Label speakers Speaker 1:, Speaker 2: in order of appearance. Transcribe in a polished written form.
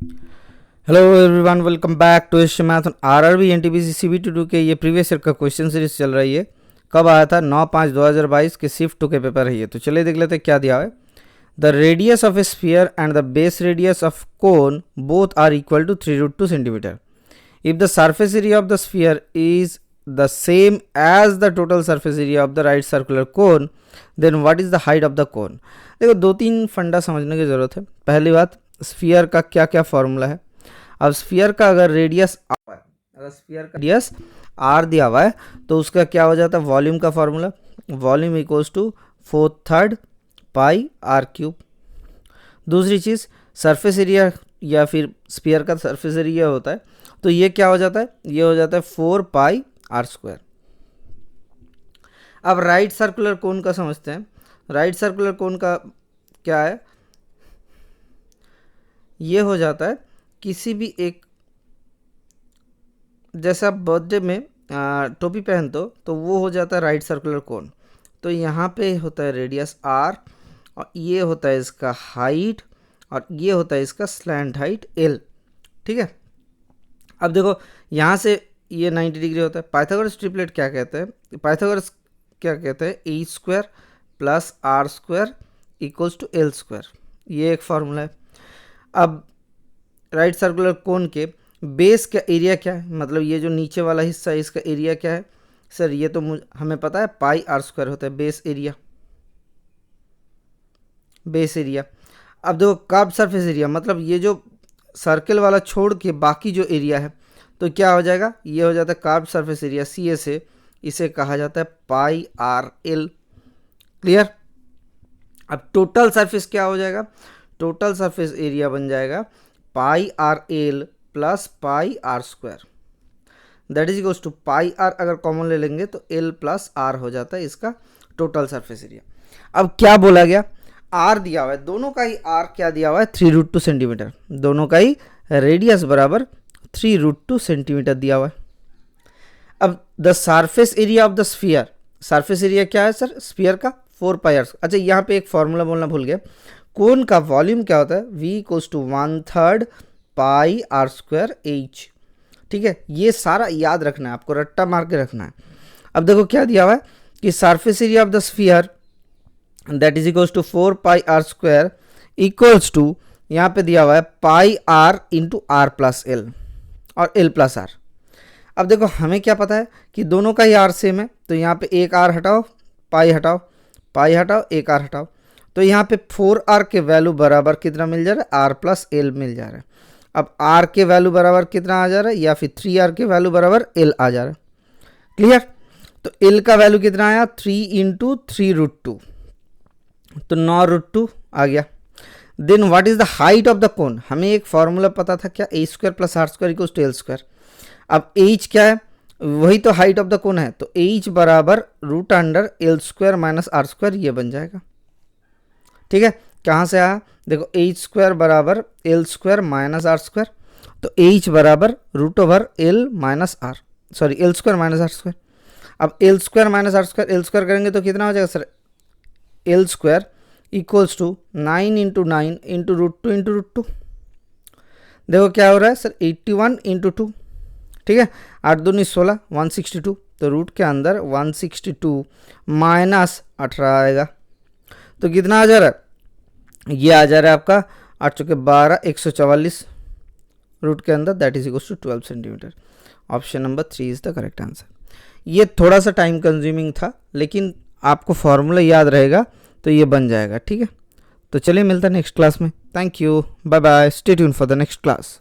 Speaker 1: Hello everyone, welcome back to history math on RRB NTPC CBT 2 के ये previous year का question series चल रही है। कब आया था? 9/5/2022 के शिफ्ट 2 के पेपर है ये। तो चलिए देख लेते हैं क्या दिया है। The radius of a sphere and the base radius of cone both are equal to 3√2 centimetre. If the surface area of the sphere is the same as the total surface area of the right circular cone, then what is the height of the cone. देखो, 2-3 फंडा समझने की जरूरत है। पहली बात, sphere का क्या क्या फॉर्मूला है। अब स्फीयर का अगर रेडियस आर है, अगर स्फीयर का रेडियस आर दिया हुआ है तो उसका क्या हो जाता है? वॉल्यूम का formula, volume equals to 4/3 pi r cube. दूसरी चीज़, सरफेस एरिया या फिर स्फीयर का सरफेस एरिया होता है तो ये क्या हो जाता है? ये हो जाता है 4 पाई आर स्क्वायर। अब राइट सर्कुलर कोन का समझते हैं। राइट सर्कुलर कोन का क्या है? ये हो जाता है किसी भी एक, जैसे आप बर्थडे में टोपी पहनते हो तो वो हो जाता है राइट सर्कुलर कोन। तो यहाँ पे होता है रेडियस आर, और ये होता है इसका हाइट, और ये होता है इसका स्लैंट हाइट एल। ठीक है। अब देखो, यहाँ से ये 90 डिग्री होता है। पाइथागोरस ट्रिपलेट क्या कहते हैं? पाइथागोरस क्या कहते हैं? A square plus R square equals to L square. ये एक फार्मूला है। अब राइट सर्कुलर कोन के बेस का एरिया क्या है, मतलब ये जो नीचे वाला हिस्सा है इसका एरिया क्या है? सर ये तो हमें पता है पाई आर स्क्वायर होता है बेस एरिया, बेस एरिया। अब देखो, कर्व सरफेस एरिया, मतलब ये जो सर्कल वाला छोड़ के बाकी जो एरिया है तो क्या हो जाएगा? ये हो जाता है curve surface area, C A से इसे कहा जाता है पाई आर एल। क्लियर। अब टोटल सरफेस क्या हो जाएगा? टोटल सरफेस एरिया बन जाएगा pi R L plus pi are square, that is equals to pi R अगर कॉमन ले लेंगे तो एल प्लस आर हो जाता है इसका टोटल सरफेस एरिया। अब क्या बोला गया? आर दिया हुआ है, दोनों का ही आर क्या दिया हुआ है? 3√2 सेंटीमीटर। दोनों का ही रेडियस बराबर 3√2 सेंटीमीटर दिया हुआ है। अब the surface area of the sphere, surface area क्या है सर? स्फीयर का 4 पाई आर। अच्छा, यहाँ पे एक फॉर्मूला बोलना भूल गया। कोन का वॉल्यूम क्या होता है? V equals to 1/3 pi are square h. ठीक है, ये सारा याद रखना है आपको, रट्टा मार के रखना है। अब देखो क्या दिया हुआ है कि surface area of the sphere that is equals to 4 pi are square equals to, यहाँ पे दिया हुआ है pi R into R plus L और एल प्लस आर। अब देखो, हमें क्या पता है कि दोनों का ही आर सेम है, तो यहाँ पे एक आर हटाओ, पाई हटाओ, पाई हटाओ, एक आर हटाओ, तो यहाँ पे 4r के वैल्यू बराबर कितना मिल जा रहा है? आर प्लस एल मिल जा रहा है। अब r के वैल्यू बराबर कितना आ जा रहा है? या फिर 3r के वैल्यू बराबर l आ जा रहा है। क्लियर। तो l का वैल्यू कितना आया? 3 इंटू 3√2, तो 9√2 आ गया। Then what is the height of the cone? हमें एक फॉर्मूला पता था क्या? A square plus R square equals to L square. अब h क्या है? वही तो हाइट ऑफ द कोन है, तो h बराबर √L square minus R square, ये बन जाएगा। ठीक है, कहाँ से आया? देखो, एच स्क्वायर बराबर L square minus R square, तो एच बराबर √L minus R, sorry L square minus R square. अब L square minus R square, L square करेंगे तो कितना हो जाएगा sir? L square equals to 9 into 9 into √2 into √2। देखो क्या हो रहा है सर? 81 इंटू 2। ठीक है, 8 दूनी 16, 162, तो रूट के अंदर 162 माइनस 18 आएगा, तो कितना आ जा रहा है? ये आ जा रहा है आपका 8 चौके 12, 144 रूट के अंदर, that is equal to 12 centimetre. Option number 3 is the correct answer. ये थोड़ा सा टाइम कंज्यूमिंग था, लेकिन आपको फॉर्मूला याद रहेगा तो ये बन जाएगा। ठीक है, तो चलिए मिलता है नेक्स्ट क्लास में। Thank you, bye bye, stay tune for the next class.